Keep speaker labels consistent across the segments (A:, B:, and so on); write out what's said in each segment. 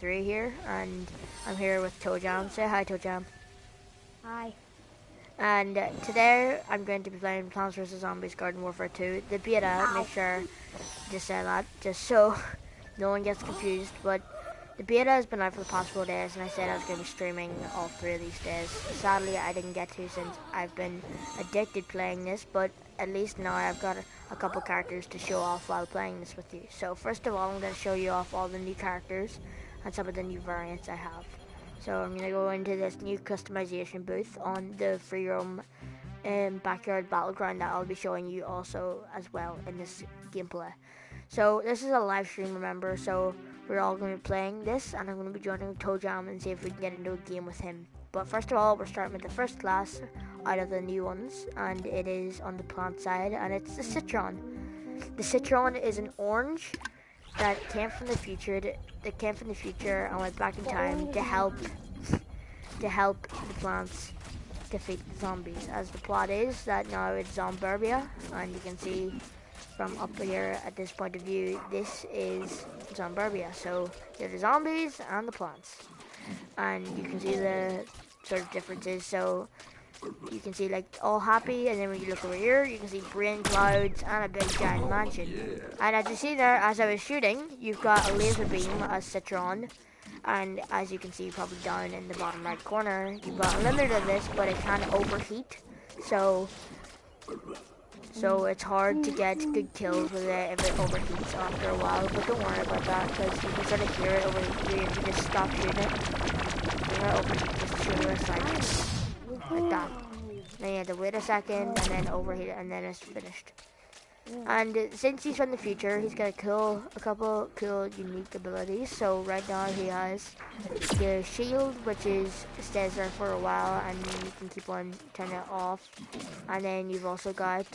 A: 3 here, and I'm here with ToeJam. Say hi, ToeJam.
B: Hi.
A: And today I'm going to be playing Plants vs Zombies Garden Warfare 2, the beta. Make sure to say that, just so no one gets confused. But the beta has been out for the past 4 days, and I said I was going to be streaming all 3 of these days. Sadly, I didn't get to since I've been addicted playing this, but at least now I've got a couple characters to show off while playing this with you. So first of all, I'm going to show you off all the new characters and some of the new variants I have. So I'm going to go into this new customization booth on the free roam backyard battleground that I'll be showing you also as well in this gameplay. So this is a live stream, remember, so we're all going to be playing this, and I'm going to be joining ToeJam and see if we can get into a game with him. But first of all, we're starting with the first class out of the new ones, and it is on the plant side, and it's the Citron. The Citron is an orange that came from the future. And went back in time to help the plants defeat the zombies. As the plot is that now it's Zomburbia, and you can see from up here at this point of view, this is Zomburbia. So there's the zombies and the plants, and you can see the sort of differences. So you can see like all happy, and then when you look over here, you can see brain clouds and a big giant mansion. And as you see there, as I was shooting, you've got a laser beam as Citron, and as you can see probably down in the bottom right corner, you've got a limit of this, but it can overheat. So it's hard to get good kills with it if it overheats after a while. But don't worry about that, because you can sort of hear it overheat if you just stop shooting it. When it overheats, just shoot it like that. Then you have to wait a second and then overheat it, and then it's finished. And since he's from the future, he's got a couple cool unique abilities. So right now he has the shield, which stays there for a while, and you can keep on turning it off. And then you've also got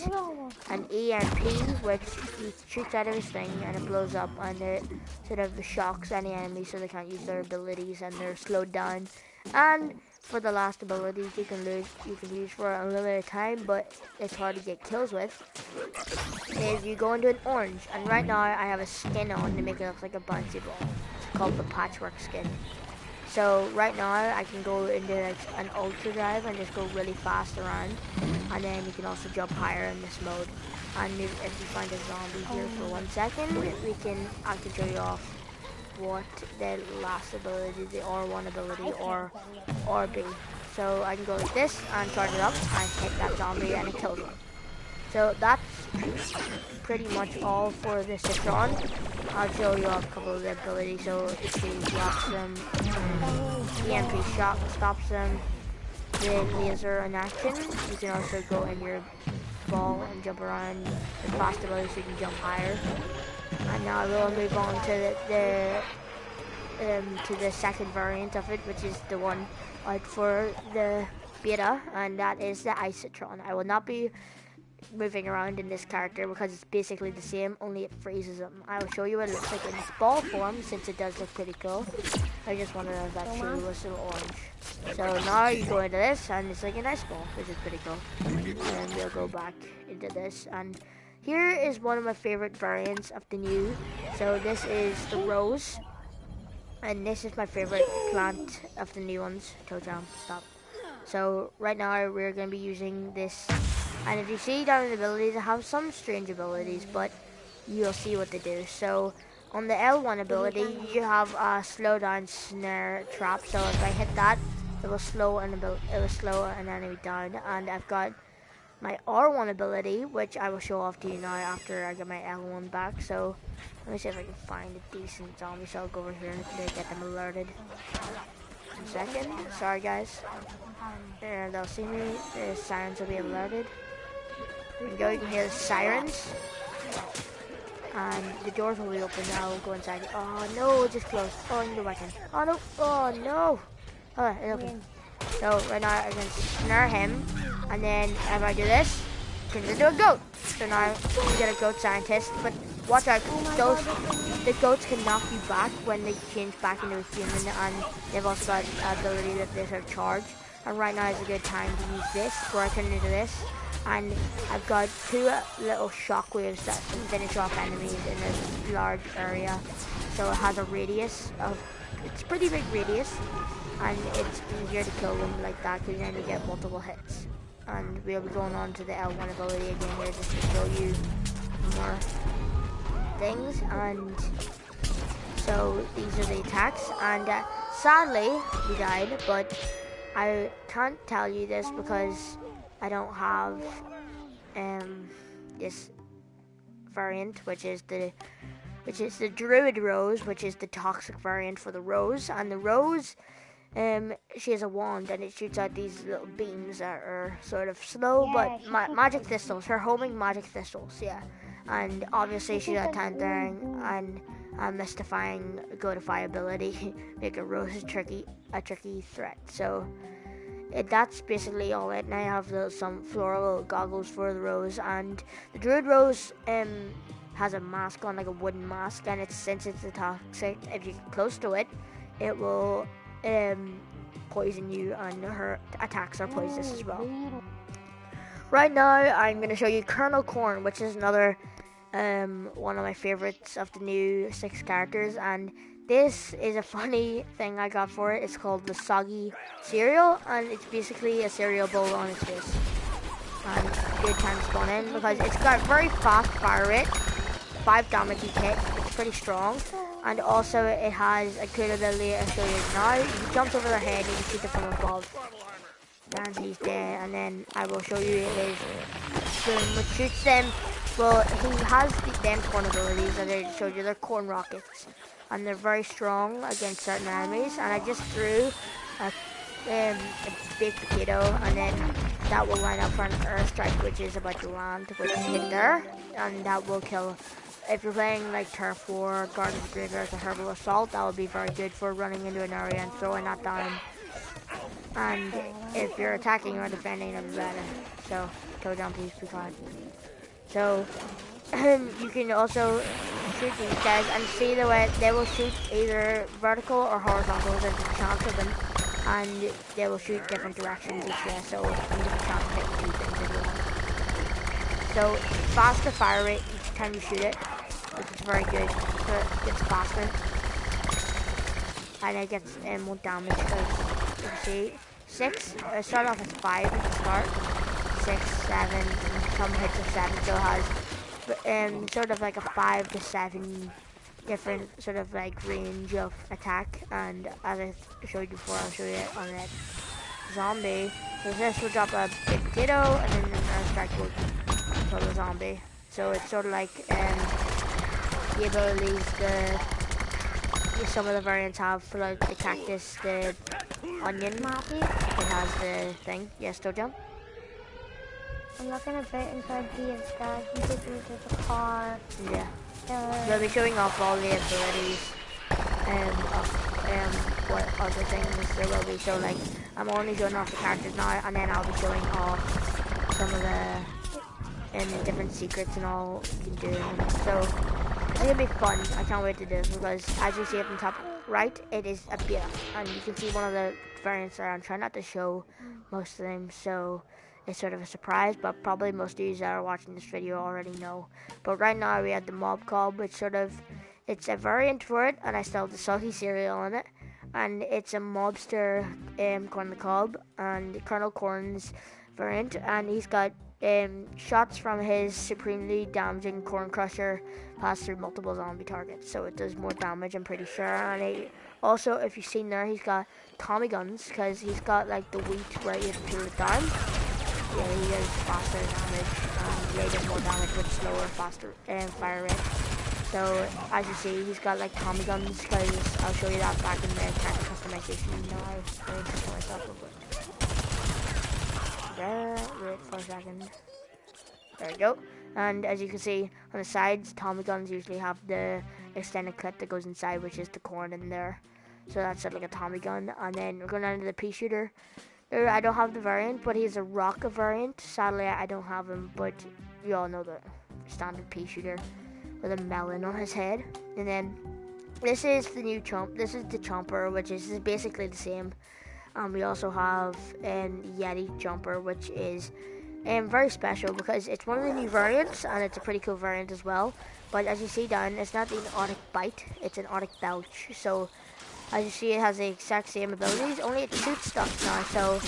A: an EMP, which he shoots out of his thing and it blows up, and it sort of shocks any enemy so they can't use their abilities and they're slowed down. And for the last abilities you can use for a limited time, but it's hard to get kills with, is you go into an orange. And right now I have a skin on to make it look like a bouncy ball. It's called the patchwork skin. So right now I can go into like an ultra drive and just go really fast around, and then you can also jump higher in this mode. And if you find a zombie here for 1 second, I can show you off what the last ability, the R1 ability, or RB. So I can go like this and charge it up and hit that zombie and it kills him. So that's pretty much all for the Citron. I'll show you off a couple of the abilities. So if he blocks them, EMP shot stops them, the laser in action. You can also go in your ball and jump around the fast ability so you can jump higher. And now we'll move on to the second variant of it, which is the one out for the beta, and that is the Ice Citron. I will not be moving around in this character because it's basically the same, only it freezes them. I will show you what it looks like in its ball form, since it does look pretty cool. I just wondered if that shoe was still orange. So now you go into this, and it's like an ice ball, which is pretty cool. And we'll go back into this, and here is one of my favorite variants of the new. So this is the rose, and this is my favorite plant of the new ones. ToeJam, stop. So right now we're going to be using this, and if you see down in the abilities, I have some strange abilities, but you'll see what they do. So on the L1 ability, you have a slow down snare trap. So if I hit that, it will slow an enemy down. And I've got my R1 ability, which I will show off to you now after I get my L1 back. So let me see if I can find a decent zombie. So I'll go over here to get them alerted. 1 second. Sorry guys. There, they'll see me. The sirens will be alerted. There we go. You can hear the sirens. And the doors will be open now. We'll go inside. Oh no, it just closed. Oh, I need to go back in. Oh no. Oh no. Oh, it opened. So right now I can snare him, and then if I do this, it turns into a goat. So now you get a goat scientist, but watch out, the goats can knock you back when they change back into a human, and they've also got the ability that they sort of charge. And right now is a good time to use this, where I turn into this, and I've got 2 little shockwaves that can finish off enemies in a large area. So it has a radius of it's pretty big radius, and it's easier to kill them like that because then you get multiple hits. And we'll be going on to the L1 ability again here just to show you more things. And so these are the attacks, and sadly we died, but I can't tell you this because I don't have this variant, which is the Druid Rose, which is the toxic variant for the Rose. And the Rose, she has a wand and it shoots out these little beams that are sort of slow, but magic thistles. Her homing magic thistles, yeah. And obviously she's got Tantering and mystifying Godify ability, make a Rose a tricky threat. So that's basically all it. And I have some floral goggles for the Rose, and the Druid Rose has a mask on, like a wooden mask, and since it's a toxic, if you get close to it, it will poison you, and her attacks are poisonous as well. Right now, I'm going to show you Colonel Corn, which is another one of my favorites of the new 6 characters, and this is a funny thing I got for it. It's called the Soggy Cereal, and it's basically a cereal bowl on its face. And good time to spawn in because it's got very fast fire rate, 5 damage each hit. It's pretty strong, and also it has a good ability I'll show you now. He jumps over their head and you can shoot it from above. And he's dead, and then I will show you his boom, which shoots them. Well, he has them corn abilities that I showed you. They're corn rockets, and they're very strong against certain enemies. And I just threw a baked potato, and then that will line up for an airstrike, which is about to land, which hit there, and that will kill. If you're playing like Turf War, Guardians of the Graveyard, or Herbal Assault, that would be very good for running into an area and throwing that down. And if you're attacking or defending, it'll be better. So, toe down, please, be kind. So, you can also shoot these guys and see the way they will shoot either vertical or horizontal. There's a chance of them, and they will shoot different directions each way. So, there's a chance of hitting 2 things if you want. So, faster fire rate each time you shoot it, which is very good. So it gets faster, and it gets more damage because you can see 6. Start off as 5 at the start. 6, 7, some hits of 7, so it has sort of like a 5 to 7 different sort of like range of attack. And as I showed you before, I'll show you it on that zombie. So this will drop a big potato, and then an airstrike will kill the zombie. So it's sort of like the abilities some of the variants have for like the cactus, the onion. It has the thing. Yes, don't jump.
B: I'm not gonna fit inside these guys. I'm taking me to the car.
A: Yeah. They'll be showing off all the abilities of what other things there will be. So like, I'm only showing off the characters now, and then I'll be showing off some of the different secrets and all you can do. So it's gonna be fun. I can't wait to do this because as you see up in top right, it is a beta, and you can see one of the variants there. I'm trying not to show most of them, so it's sort of a surprise, but probably most of you that are watching this video already know. But right now we have the Mob Cob, which it's a variant for it, and I still have the Soggy Cereal on it, and it's a mobster Corn the Cob, and Colonel Corn's variant, and he's got shots from his supremely damaging Corn Crusher pass through multiple zombie targets, so it does more damage, I'm pretty sure. And also, if you've seen there, he's got Tommy guns, because he's got like the wheat where you have to pull it down. Yeah, he does faster damage, and they do more damage with slower, faster fire rate. So, as you see, he's got like Tommy guns, because I'll show you that back in the character customization. Now I've made this myself real quick. There, wait for a second. There we go. And as you can see, on the sides, Tommy guns usually have the extended clip that goes inside, which is the corn in there. So that's sort of like a Tommy gun. And then we're going down to the pea shooter. I don't have the variant, but he's a rock variant. Sadly, I don't have him, but you all know the standard pea shooter with a melon on his head. And then this is the new chomp. This is the chomper, which is basically the same. We also have Yeti Jumper, which is very special because it's one of the new variants, and it's a pretty cool variant as well. But as you see down, it's not the Arctic Bite, it's an Arctic Belch. So As you see, it has the exact same abilities, only it shoots stuff now, so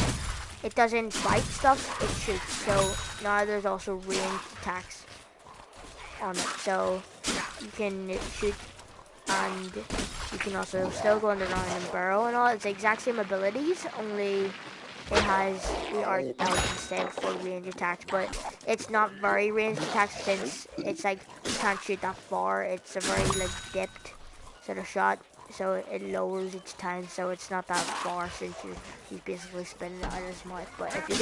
A: it doesn't bite stuff, it shoots. So now there's also ranged attacks on it, so you can shoot and you can also still go underground and burrow and all. It's the exact same abilities, only it has the arc out instead for range attacks, but it's not very ranged attacks since it's like you can't shoot that far. It's a very like dipped sort of shot, so it lowers each time, so it's not that far since he's basically spinning it out of his mouth. But if you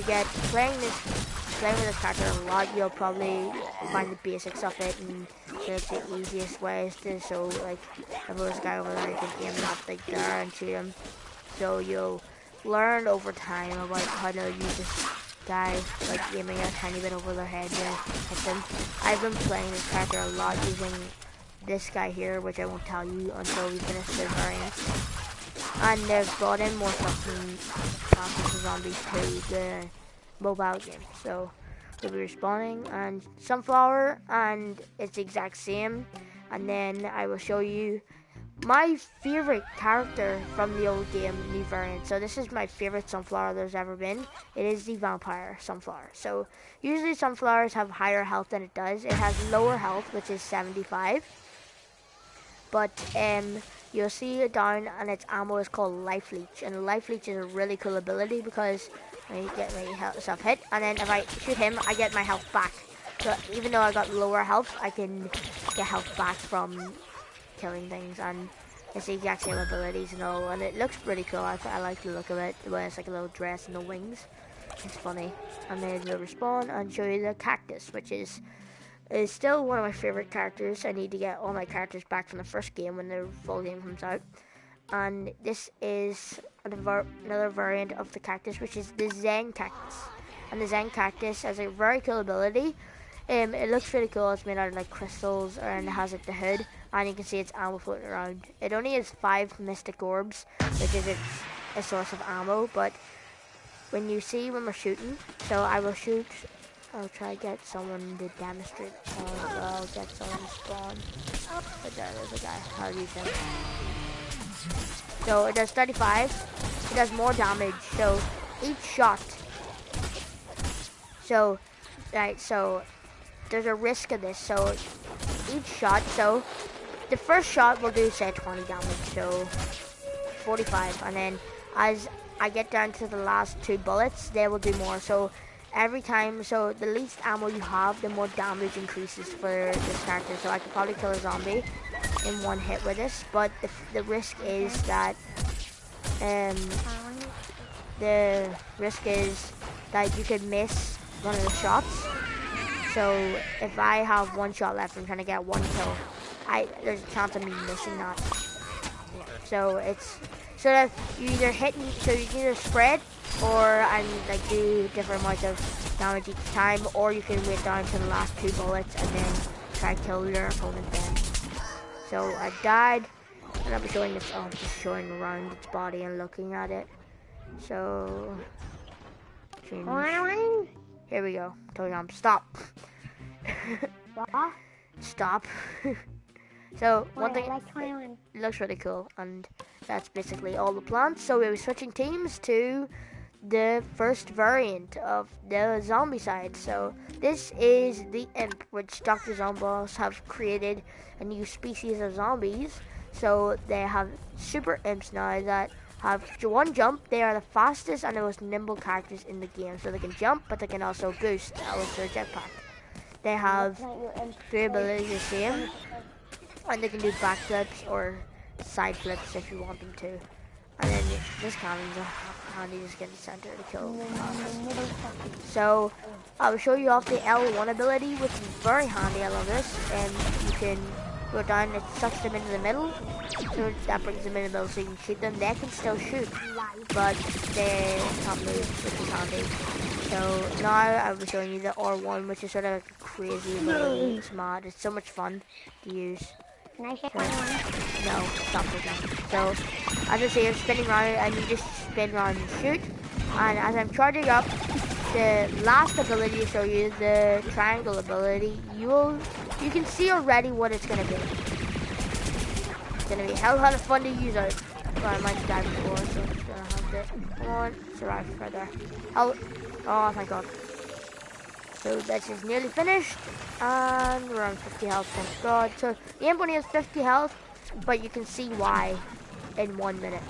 A: get playing with this character a lot, you'll probably find the basics of it and the easiest ways to. So like if there's a guy over there, you can aim that like there and shoot him. So you'll learn over time about how to use this guy, like aiming a tiny bit over their head to hit them. I've been playing this character a lot using this guy here, which I won't tell you until we finish the variants. And they've brought in more stuff from Plants vs Zombies to the mobile game. So we'll be respawning and Sunflower, and it's the exact same. And then I will show you my favorite character from the old game, new variant. So this is my favorite Sunflower there's ever been. It is the Vampire Sunflower. So usually Sunflowers have higher health than it does. It has lower health, which is 75. But you'll see it down, and its ammo is called Life Leech. And Life Leech is a really cool ability because I get myself hit, and then if I shoot him, I get my health back. So even though I got lower health, I can get health back from killing things, and it's the exact same abilities and all, and it looks pretty cool. I like the look of it, when it's like a little dress and the wings. It's funny. And then we'll respawn and show you the cactus, which is still one of my favorite characters. I need to get all my characters back from the first game when the full game comes out. And this is another variant of the cactus, which is the Zen cactus. And the Zen cactus has a very cool ability. It looks really cool. It's made out of like crystals, and it has like the hood, and you can see its ammo floating around. It only has 5 mystic orbs, which is a source of ammo. But when you see when we're shooting, so I will shoot. I'll try to get someone to demonstrate. I'll get someone to spawn. But there's a guy. I'll use him. So it does 35. It does more damage. So each shot. So there's a risk of this. So each shot. So the first shot will do say 20 damage. So 45, and then as I get down to the last 2 bullets, they will do more. So every time, so the least ammo you have, the more damage increases for this character. So I could probably kill a zombie in one hit with this, but the risk is that you could miss one of the shots. So if I have 1 shot left, I'm trying to get 1 kill, there's a chance of me missing that. So it's so that you either so you can either spread and like do different amounts of damage each time, or you can wait down to the last 2 bullets and then try to kill your opponent then. So I died, and I'll be showing this. I'm just showing around its body and looking at it. So here we go. Told you stop. Stop. So one thing, it looks really cool, and that's basically all the plants. So we'll be switching teams to the first variant of the zombie side. So this is the Imp, which Dr. Zomboss have created a new species of zombies. So they have super imps now that have 1 jump. They are the fastest and the most nimble characters in the game. So they can jump, but they can also boost with their jetpack. They have 3 abilities the same, and they can do backflips or side flips if you want them to. And then this cannon's handy, just get in the center to kill. So I'll show you off the L1 ability, which is very handy. I love this. And you can go down, it sucks them into the middle. So that brings them in the middle so you can shoot them. They can still shoot, but they can't move, which is handy. So now I'll be showing you the R1, which is sort of like a crazy ability. It's mad. It's so much fun to use.
B: Can I check one?
A: No, stop it now. So, as I say, I'm spinning around, and you just spin around and shoot. And as I'm charging up, the last ability to show you, the triangle ability, you can see already what it's going to be. gonna be hell of fun to use out. Well, I might die before, so I'm just gonna have to, come on, survive right there. Oh, thank God. So this is nearly finished, and we're on 50 health, thank God. So the imp only has 50 health, but you can see why in 1 minute.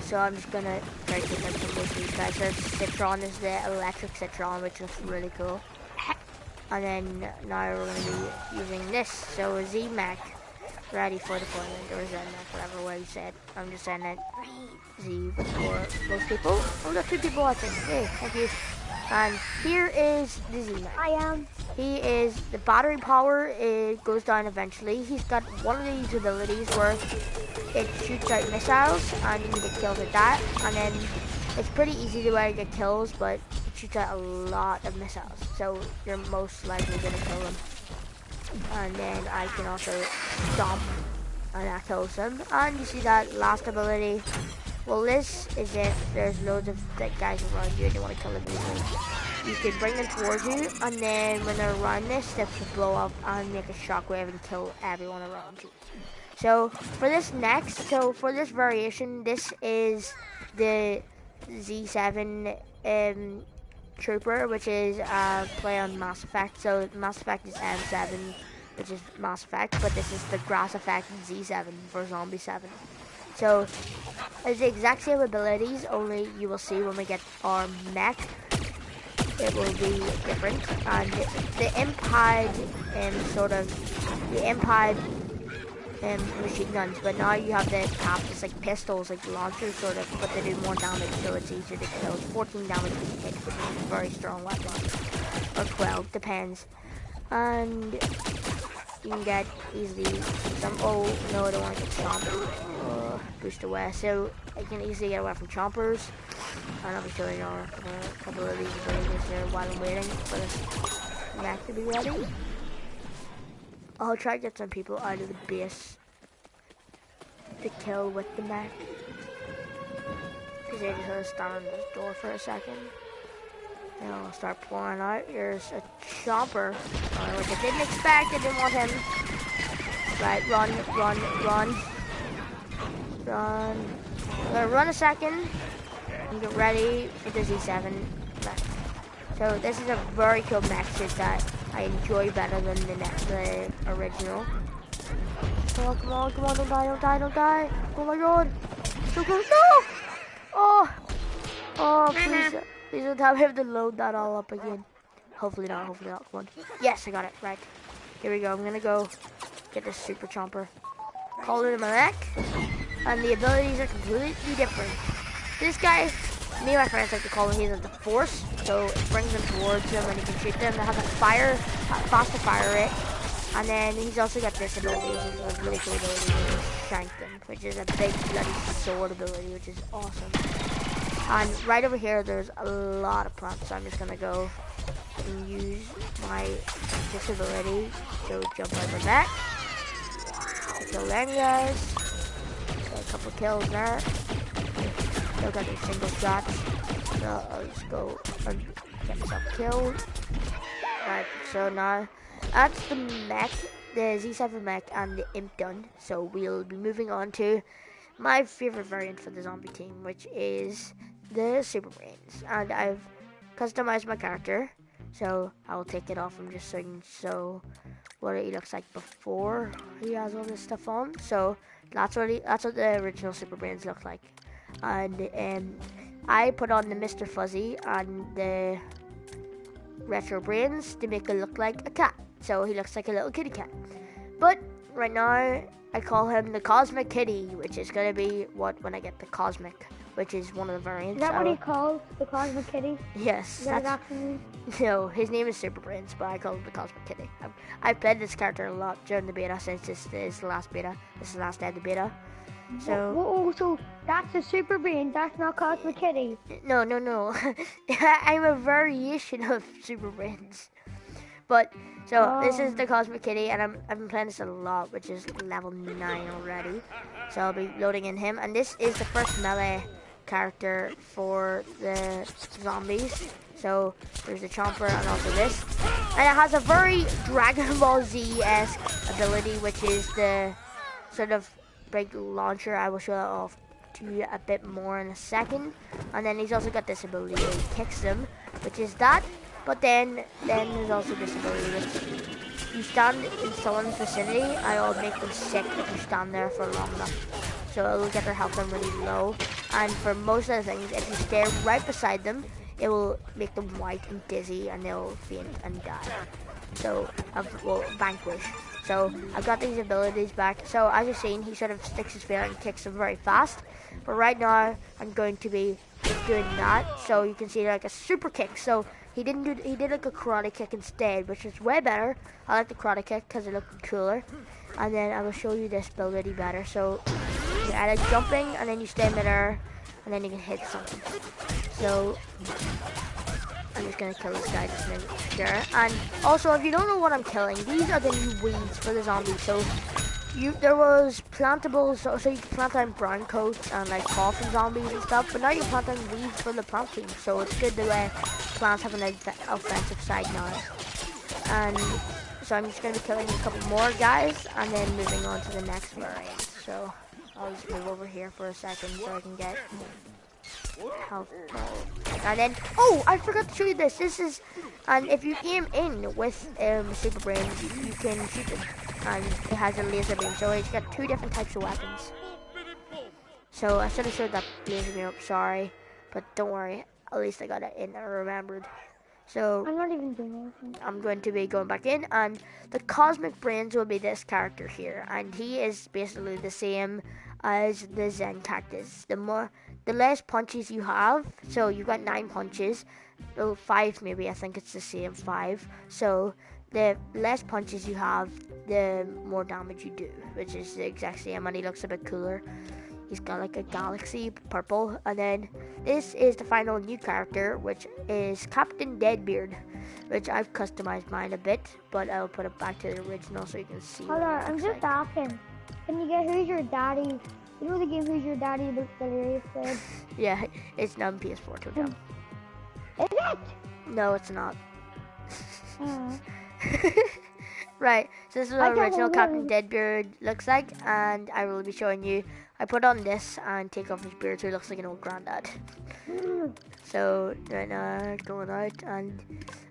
A: So I'm just gonna try to take out some of these guys. So Citron is the electric Citron, which looks really cool. And then now we're gonna be using this. So Z-Mac, ready for deployment, or Z-Mac, whatever way you said. I'm just saying it Z for most people. Oh, we got 2 people watching. Hey, thank you. And here is the Z-Man.
B: I am.
A: He is, the battery power, it goes down eventually. He's got one of these abilities where it shoots out missiles and you get killed with that. And then it's pretty easy to where you get kills, but it shoots out a lot of missiles. So you're most likely going to kill them. And then I can also stomp and that kills them. And you see that last ability. Well, this is if there's loads of guys around you and you want to kill them easily. You can bring them towards you, and then when they're around this, they will blow up and make a shockwave and kill everyone around you. So for this for this variation, this is the Z7 Trooper, which is play on Mass Effect. So Mass Effect is M7, which is Mass Effect, but this is the Grass Effect Z7 for Zombie 7. So it's the exact same abilities, only you will see when we get our mech, it will be different. And the imp had machine guns, but now you have the cap, it's like pistols, like launchers sort of, but they do more damage, so it's easier to kill. It's 14 damage per hit, which is a very strong weapon, or 12, depends. And you can get easily some, oh no, I don't want to get stomped. Boost away, so I can easily get away from chompers. And I'll be showing you a couple of these abilities here while I'm waiting for this mech to be ready. I'll try to get some people out of the base to kill with the mech, because they just want to stand on this door for a second. And I'll start pouring out. Here's a chomper, which I didn't expect. I didn't want him. Right, run. I'm gonna run a second and get ready for the Z7 mech. So this is a very cool mech suit that I enjoy better than the original. Come on, don't die. Oh my God, so close, no! Oh, please don't have him to load that all up again. Hopefully not, come on. Yes, I got it, right. Here we go, I'm gonna go get this super chomper. Call it in my mech. And the abilities are completely different. This guy, me and my friends like to call him, he's at the force, so it brings them towards him and you can shoot them. They have a faster fire rate, and then he's also got this ability, which is a really cool ability, shank them, which is a big bloody sword ability, which is awesome. And right over here, there's a lot of plants, so I'm just gonna go and use this ability to jump over that. Kill them guys. A couple kills there. Still got these single shots. So I'll just go and get myself killed. Right, so now that's the mech, the Z7 mech and the imp done. So we'll be moving on to my favorite variant for the zombie team, which is the Super Brains. And I've customized my character. So I'll take it off and just so what he looks like before he has all this stuff on. So that's what the original Super Brains look like. And I put on the Mr. Fuzzy and the Retro Brains to make it look like a cat. So he looks like a little kitty cat. But right now I call him the Cosmic Kitty, which is gonna be when I get the Cosmic, which is one of the variants.
B: Is that what he calls the Cosmic Kitty?
A: Yes.
B: Is that his actual name?
A: No, his name is Super Brains, but I call him the Cosmic Kitty. I've played this character a lot during the beta, since this is the last beta. This is the last day of the beta. So,
B: so that's a Super Brain, that's not Cosmic Kitty.
A: No. I'm a variation of Super Brains. But this is the Cosmic Kitty, and I've been playing this a lot, which is level 9 already. So I'll be loading in him, and this is the first melee character for the zombies. So there's the chomper and also this, and it has a very Dragon Ball Z-esque ability, which is the sort of big launcher. I will show that off to you a bit more in a second. And then he's also got this ability where he kicks them, which is that. But then there's also this ability which you stand in someone's vicinity and it'll make them sick if you stand there for long enough. So it will get their health down really low. And for most of the things, if you stay right beside them, it will make them white and dizzy and they'll faint and die. So, well, vanquish. So I've got these abilities back. So as you've seen, he sort of sticks his feet out and kicks them very fast. But right now, I'm going to be doing that. So you can see like a super kick. So he did like a karate kick instead, which is way better. I like the karate kick because it looked cooler. And then I will show you this ability better. So you add a jumping, and then you stay midair, and then you can hit something. So I'm just gonna kill this guy just to make sure. And also, if you don't know what I'm killing, these are the new weeds for the zombies. So there was plantables, so you can plant down brown coats and like coffin zombies and stuff. But now you can plant down weeds for the plant team. So it's good the way plants have an offensive side now. And so I'm just gonna be killing a couple more guys and then moving on to the next variant. So I'll just move over here for a second so I can get health. And then, oh, I forgot to show you this. This is, and if you aim in with super brain, you can shoot them, and it has a laser beam. So it's got two different types of weapons. So I should have showed that laser beam up. Sorry, but don't worry. At least I got it in. I remembered. So
B: I'm not even doing anything.
A: I'm going to be going back in, and the cosmic brains will be this character here, and he is basically the same as the Zen cactus. The less punches you have, so you've got 9 punches, well, 5 maybe, I think it's the same, 5. So the less punches you have, the more damage you do, which is the exact same, and he looks a bit cooler. He's got like a galaxy purple. And then this is the final new character, which is Captain Deadbeard, which I've customized mine a bit, but I'll put it back to the original so you can see.
B: Hold on, I'm just asking. Can you get Who's Your Daddy? You know the game Who's Your Daddy that Delirious played?
A: Yeah, it's not on PS4 too now.
B: Is it?
A: No, it's not. Right, so this is what original Captain Deadbeard looks like, and I will be showing you. I put on this and take off his beard so he looks like an old granddad. So right now going out, and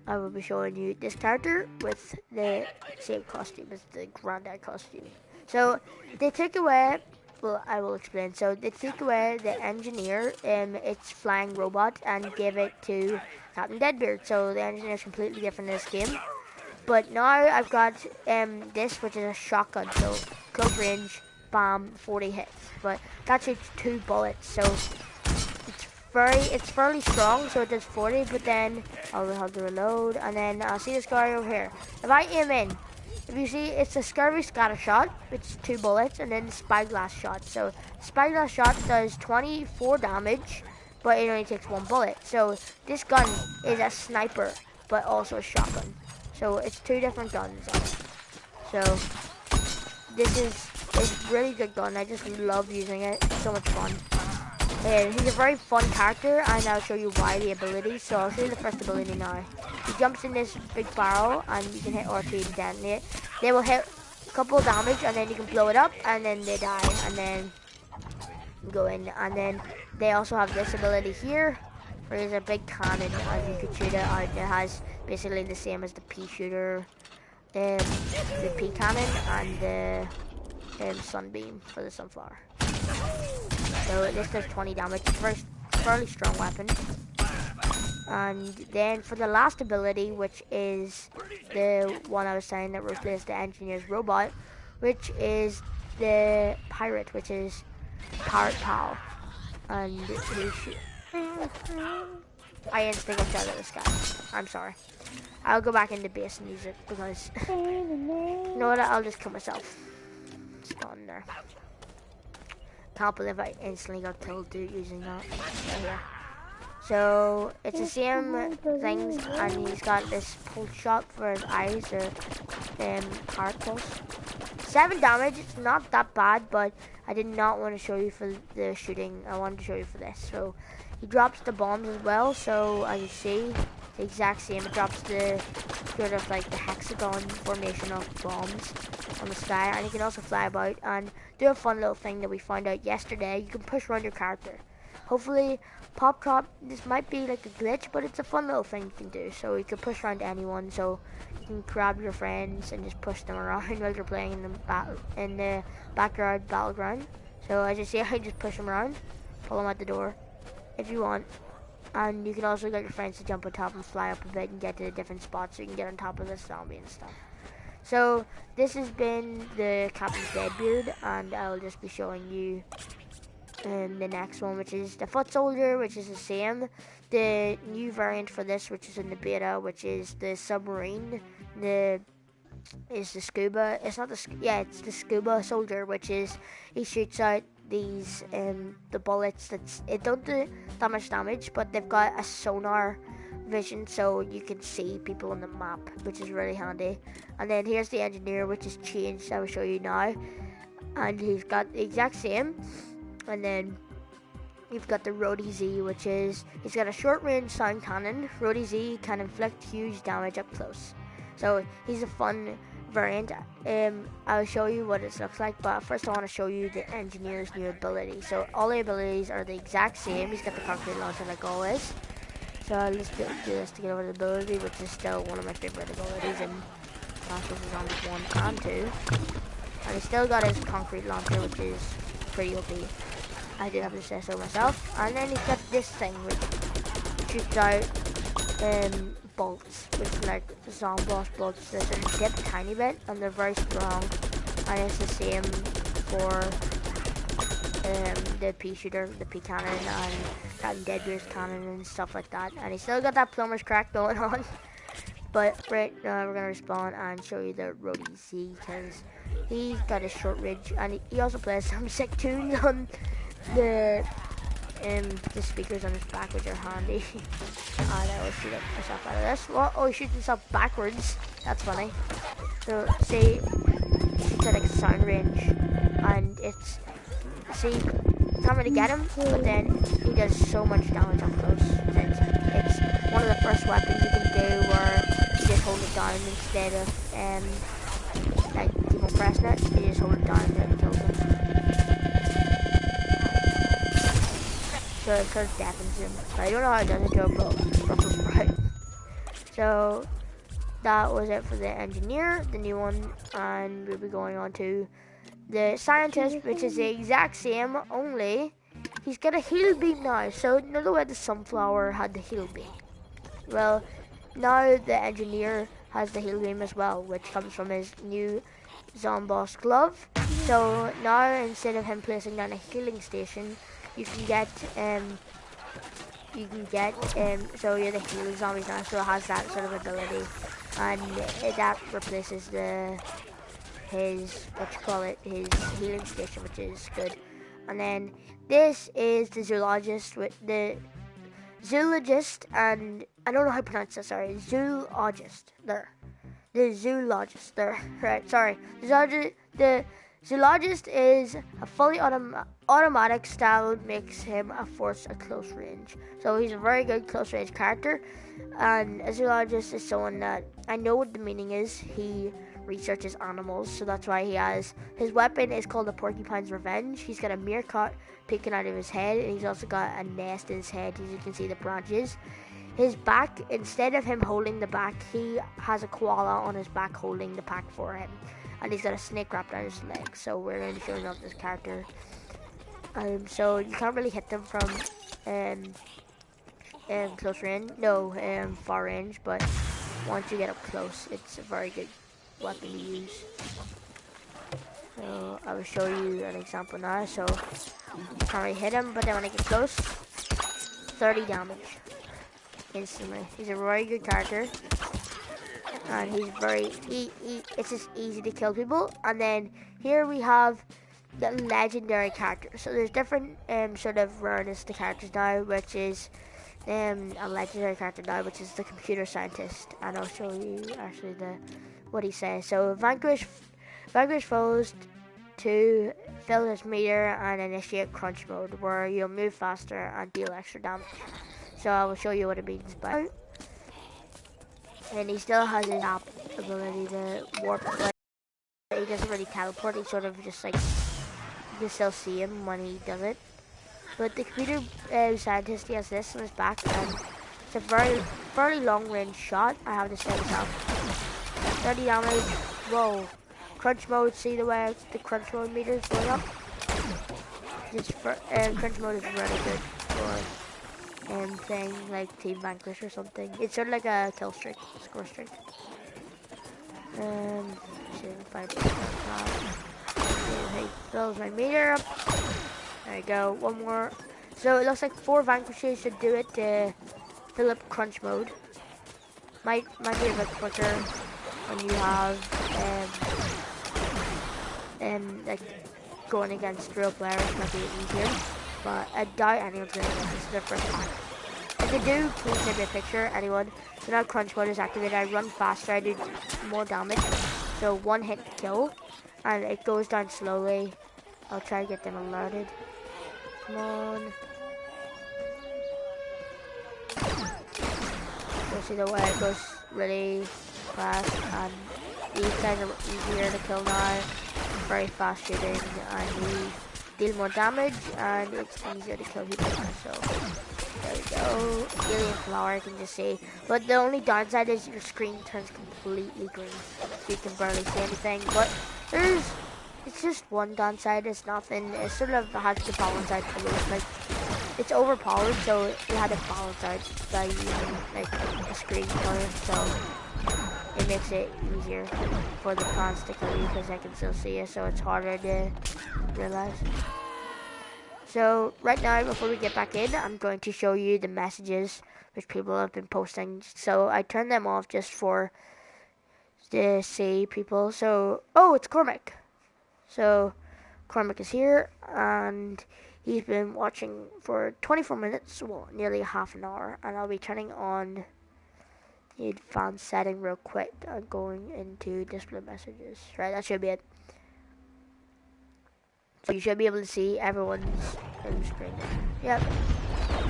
A: I will be showing you this character with the same costume as the granddad costume. So they took away, well, I will explain. So they took away the engineer, its flying robot, and gave it to Captain Deadbeard. So the engineer is completely different in this game. But now I've got this, which is a shotgun. So close range, bam, 40 hits. But that shoots 2 bullets. So it's fairly strong. So it does 40. But then I'll have to reload, and then I'll see this guy over here. If I aim in, if you see, it's a scurvy scatter shot, which is 2 bullets, and then the spyglass shot. So spyglass shot does 24 damage, but it only takes 1 bullet. So this gun is a sniper, but also a shotgun. So it's 2 different guns. So this is a really good gun. I just love using it. It's so much fun. And he's a very fun character, and I'll show you why the ability. So I'll show you the first ability now. He jumps in this big barrel, and you can hit R2 to detonate. They will hit a couple of damage, and then you can blow it up, and then they die, and then go in. And then they also have this ability here, where there's a big cannon, and you can shoot it out. It has basically the same as the pea shooter, the pea cannon, and the sunbeam for the sunflower. So this does 20 damage. It's a fairly strong weapon. And then for the last ability, which is the one I was saying that replaced the engineer's robot, which is the pirate, which is Pirate Pal. And I instantly got out of this guy. I'm sorry. I'll go back into base and use it because you know what? I'll just kill myself. It's gone there. Can't believe I instantly got killed using that. Right here. So it's the same things, and he's got this pulse shot for his eyes, or heart pulse. 7 damage. It's not that bad, but I did not want to show you for the shooting. I wanted to show you for this. So he drops the bombs as well. So as you see, the exact same. It drops the sort of like the hexagon formation of bombs on the sky, and you can also fly about and do a fun little thing that we found out yesterday. You can push around your character. Hopefully, pop drop. This might be like a glitch, but it's a fun little thing you can do. So you can push around anyone. So you can grab your friends and just push them around while you're playing in the backyard battleground. So as you see, I just push them around, pull them out the door if you want. And you can also get your friends to jump on top and fly up a bit and get to different spots so you can get on top of the zombie and stuff. So this has been the Captain Deadbeard, and I'll just be showing you the next one, which is the Foot Soldier, which is the same. The new variant for this, which is in the beta, which is the submarine. Is the scuba. It's not the it's the scuba soldier, which is he shoots out these the bullets it don't do that much damage, but they've got a sonar vision so you can see people on the map, which is really handy. And then here's the engineer, which is changed. I will show you now, and he's got the exact same. And then you've got the Rhodey Z, which is he's got a short range sound cannon. Rhodey Z can inflict huge damage up close, so he's a fun variant. I'll show you what it looks like, but first I want to show you the engineer's new ability. So all the abilities are the exact same. He's got the concrete launcher like always. So I'll just do this to get over the ability, which is still one of my favorite abilities in Clash of the Zombies 1 and 2. And he's still got his concrete launcher, which is pretty OP. I do have to say so myself. And then he's got this thing which shoots out bolts, which is like zombie boss bolts that sort of dip a tiny bit, and they're very strong. And it's the same for the pea shooter, the pea cannon, and Captain Deadbeard's cannon and stuff like that. And he's still got that plumber's crack going on. But right now we're gonna respawn and show you the Rhodey Z, because he's got a short range, and he also plays some sick tunes on the speakers on his back, which are handy. And I will shoot myself out of this. Well, oh, he shoots himself backwards. That's funny. So, see, it's at like a sound range, and it's, see, you can't really get him, but then he does so much damage up close. It's one of the first weapons you can do where you just hold it down instead of, like, people pressing it. You just hold it down and it kills him. So it sort of deafens him. I don't know how it does it to a Brussels sprout. So that was it for the engineer, the new one, and we'll be going on to the scientist, which is the exact same, only he's got a heal beam now. So you know the way the sunflower had the heal beam? Well, now the engineer has the heal beam as well, which comes from his new Zomboss glove. So now instead of him placing down a healing station, you can get so you're the healing zombies now, so it has that sort of ability, and that replaces his healing station, which is good. And then this is the zoologist, and I don't know how to pronounce that, sorry, zoologist, there. The zoologist, there, right, sorry. The zoologist is a fully automatic style, makes him a force at close range. So he's a very good close range character, and a zoologist is someone that, I know what the meaning is, he researches animals, so that's why he has, his weapon is called the Porcupine's Revenge. He's got a meerkat peeking out of his head, and he's also got a nest in his head, as you can see the branches. His back, instead of him holding the back, he has a koala on his back holding the pack for him. And he's got a snake wrapped around his leg, so we're going to be showing off this character. So you can't really hit them from close range, far range, but once you get up close, it's a very good weapon to use. So I will show you an example now. So you can't really hit him, but then when I get close, 30 damage instantly. He's a very good character, and he's very it's just easy to kill people. And then here we have the legendary character. So there's different sort of rareness to characters now, which is a legendary character now, which is the computer scientist. And I'll show you actually what he says. So vanquish foes to fill his meter and initiate crunch mode, where you'll move faster and deal extra damage. So I will show you what it means by And he still has his ability to warp, but he doesn't really teleport. He sort of just like, you can still see him when he does it. But the computer scientist, he has this on his back, and it's a very long range shot. I have to say myself. 30 damage. Whoa. Crunch mode. See the way the crunch mode meter is going up. Crunch mode is really good for playing like Team Vanquish or something. It's sort of like a kill streak, score streak. See if I fills my meter up. There you go. One more. So it looks like 4 vanquishes should do it to fill up crunch mode. Might be a bit quicker when you have like going against real players. Might be easier, but I doubt anyone's gonna get this. Is their first time. If they do, please send me a picture. Anyone. So now crunch mode is activated. I run faster. I do more damage. So 1 hit kill, and it goes down slowly. I'll try to get them alerted. Come on. You'll see the way it goes really fast, and these guys are easier to kill now. Very fast shooting, and we deal more damage, and it's easier to kill people now. So there we go. Alien flower, you can just see. But the only downside is your screen turns completely green, so you can barely see anything. But it's just one downside. It's nothing. It sort of has to balance out the loop. Like, it's overpowered, so you had to balance out by using like a screen color. So it makes it easier for the plants to kill you because I can still see you. So it's harder to realize. So right now, before we get back in, I'm going to show you the messages which people have been posting. So I turned them off just for to see people. So it's Cormac. So Cormac is here, and he's been watching for 24 minutes, well, nearly half an hour, and I'll be turning on the advanced setting real quick and going into display messages. Right, that should be it. So you should be able to see everyone's screen. Yep.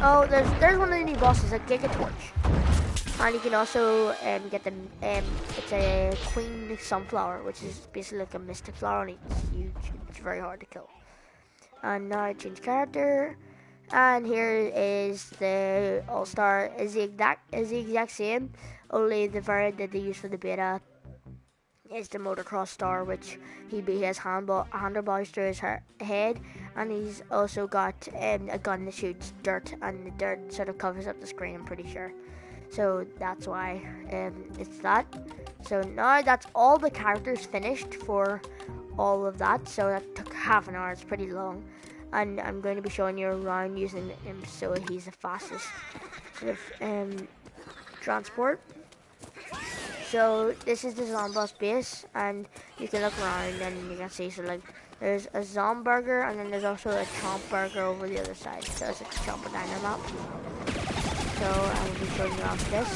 A: Oh, there's one of the new bosses, a Gigatorch. And you can also get them, it's a queen sunflower, which is basically like a mystic flower, and it's huge. It's very hard to kill. And now I change character, and here is the all-star. Is the exact same, only the variant that they use for the beta is the motocross star, which he has handlebars to his head, and he's also got a gun that shoots dirt, and the dirt sort of covers up the screen, I'm pretty sure. So that's why it's that. So now that's all the characters finished for all of that. So that took half an hour. It's pretty long. And I'm going to be showing you around using him so he's the fastest sort of transport. So this is the Zomboss base, and you can look around and you can see, so like there's a Zomburger, and then there's also a Chomp Burger over the other side. So it's a Chomp Diner map. So I will be showing you off this.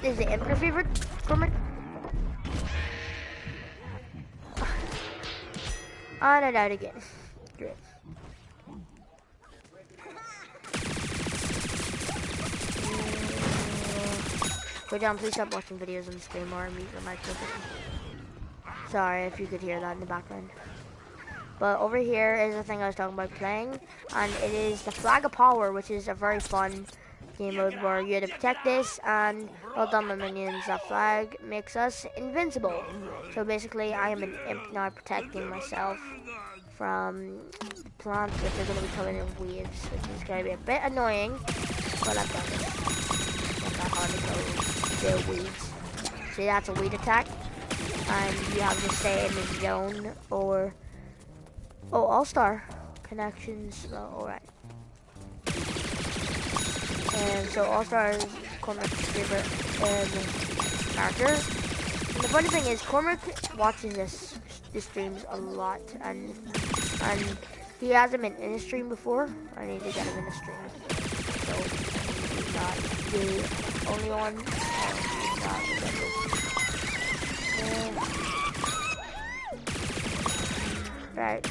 A: Is the imp your favorite, Cormac? And I died again. Great. Go down, please stop watching videos on the stream or mute your microphone. Sorry if you could hear that in the background. But over here is the thing I was talking about playing, and it is the Flag of Power, which is a very fun game mode where you have to protect this, and well done my minions, that flag makes us invincible. So basically I am an imp now, protecting myself from the plants, which are going to be coming in waves, which is going to be a bit annoying, but I've done it. Not that hard to go the weeds. See, that's a weed attack, and you have to stay in the zone, or all-star connections. Alright. And so all-star is Cormac's favorite character. And the funny thing is, Cormac watches the streams a lot, and he hasn't been in a stream before. I need to get him in a stream. So he's not the only one. He's not right.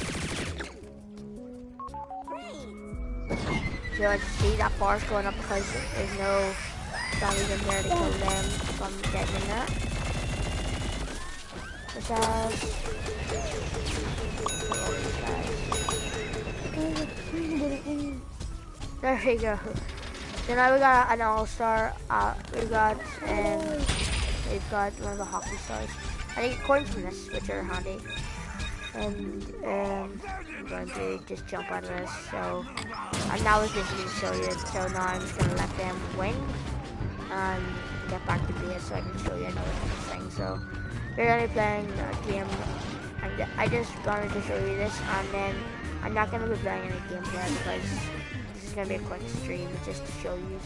A: So as you see, that bar's going up because there's no zombies in there to kill them from getting in that. What's that? There we go. So now we got an all-star. We've got one of the hockey stars. I think coins from this, which are handy. And I'm going to just jump out of this. So, and that was basically to show you it. So now I'm just going to let them win and get back to base so I can show you another kind of thing. So we're only playing a game. And I just wanted to show you this, and then I'm not going to be playing any gameplay because this is going to be a quick stream just to show you.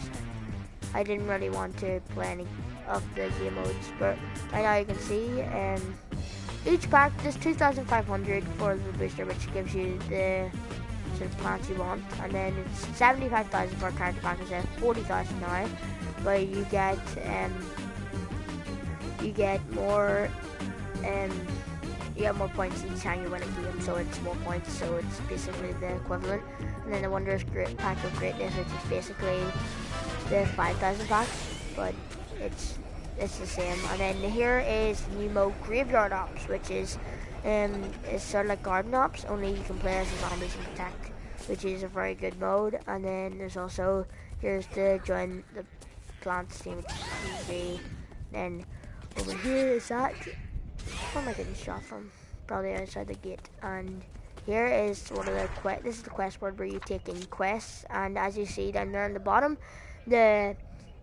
A: I didn't really want to play any of the game modes, but right now you can see each pack is 2,500 for the booster, which gives you the sort of plants you want, and then it's 75,000 for a character pack instead of 40,000 now, but you get more points each time you win a game, so it's more points, so it's basically the equivalent. And then the Wondrous Pack of Greatness, which is basically the 5,000 packs, but it's the same. And then here is the new mode, Graveyard Ops, which is sort of like Garden Ops, only you can play as a zombies and protect, which is a very good mode. And then there's also, here's the join the plants team, which is easy. Then over here is that. Where am I getting shot from? Probably outside the gate. And here is one of the this is the quest board where you take in quests, and as you see down there on the bottom, the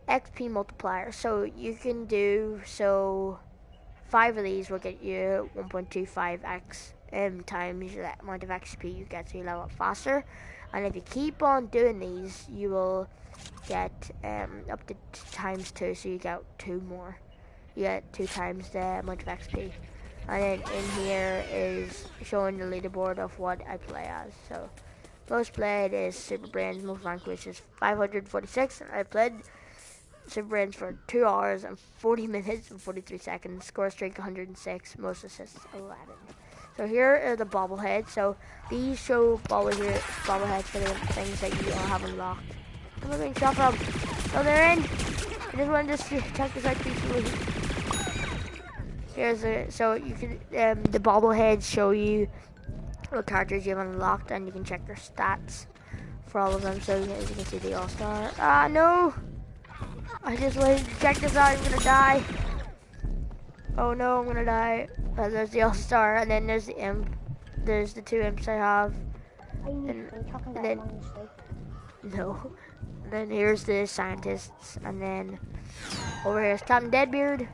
A: XP multiplier. So you can do 5 of these will get you 1.25x times the amount of XP you get, so you level up faster. And if you keep on doing these, you will get up to times 2, so you get 2 more. You get 2 times the amount of XP. And then in here is showing the leaderboard of what I play as. So most played is Super Brains, most ranked, which is 546. And I played Super Brains for 2 hours and 40 minutes and 43 seconds. Score streak 106, most assists 11. So here are the bobbleheads. So these show bobbleheads for the things that you all have unlocked. Where am I being shot from? Oh, they're in! I just wanted to check this out peacefully. So you can the bobbleheads show you what characters you have unlocked, and you can check their stats for all of them. So as you can see, the all-star. Ah, no! I just wanted to check this out. I'm gonna die. Oh no, I'm gonna die. There's the all-star, and then there's the imp. There's the 2 imps I have. And then no. And then here's the scientists, and then over here is Captain Deadbeard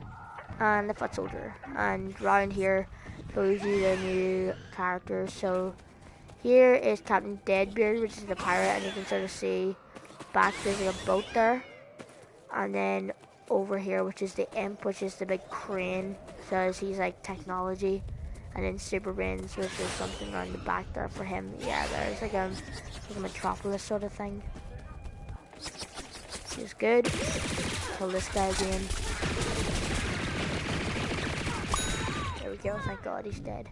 A: and the Foot Soldier. And around here shows you the new characters. So here is Captain Deadbeard, which is the pirate, and you can sort of see back there's like a boat there. And then over here, which is the imp, which is the big crane, says he's like technology. And then Super Brains, which is something on the back there for him. Yeah, there's like a metropolis sort of thing. He's good. Kill this guy again. There we go, thank God he's dead.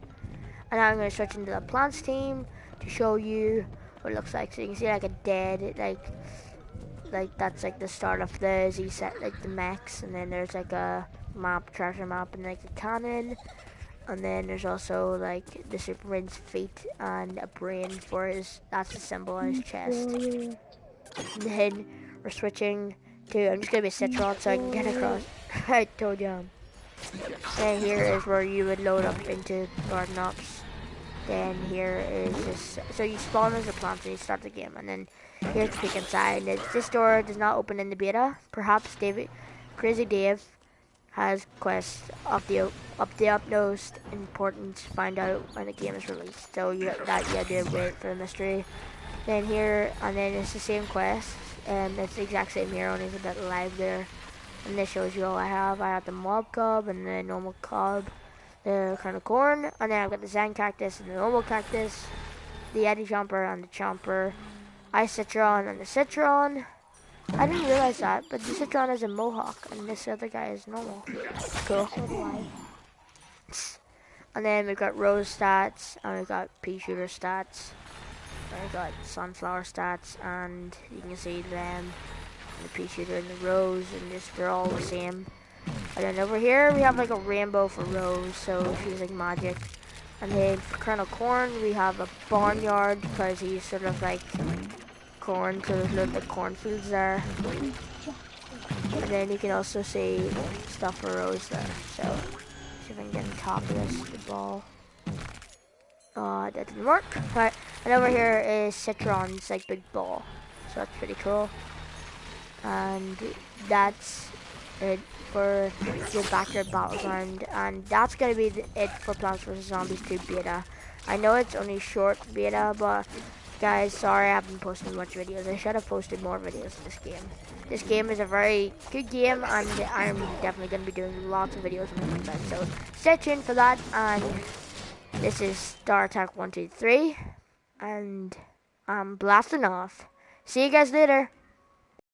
A: And now I'm going to switch into the plants team to show you what it looks like. So you can see like a dead, like that's like the start of the Z set, like the mechs. And then there's like a map, treasure map, and like a cannon. And then there's also like the Super Brain's feet and a brain for his, that's the symbol on his chest. And then we're switching to, I'm just going to be a Citron so I can get across. I told you. And here is where you would load up into Garden Ops. Then here is just, so you spawn as a plant and you start the game. And then here's the peek inside. And this door does not open in the beta. Perhaps Crazy Dave has quests of the utmost importance to find out when the game is released. So you have to wait for the mystery. Then here, and then it's the same quest, and it's the exact same here, only it's a bit livelier. And this shows you all I have. I have the mob cob and the normal cob, the crown of corn, and then I've got the Zen cactus and the normal cactus, the Eddie Jumper and the Chomper, Ice Citron and the Citron. I didn't realize that, but the Citron is a mohawk, and this other guy is normal. Cool. And then we've got Rose stats, and we've got Pea Shooter stats, and we've got Sunflower stats, and you can see them. the pea shooter and the rose, and just they're all the same. And then over here we have like a rainbow for Rose, so she's like magic. And then for Colonel Corn we have a barnyard because he's sort of like corn, so there's loads of cornfields there. And then you can also see stuff for Rose there. So see if I can get on top of this, the ball. That didn't work. Right. And over here is Citron's like big ball. So that's pretty cool. And that's it for the backyard battleground, and that's gonna be it for Plants vs Zombies 2 beta. I know it's only short beta, but guys, sorry I haven't posted much videos. I should have posted more videos of this game. This game is a very good game, and I'm definitely gonna be doing lots of videos on it. So stay tuned for that. And this is Star Attack 123, and I'm blasting off. See you guys later.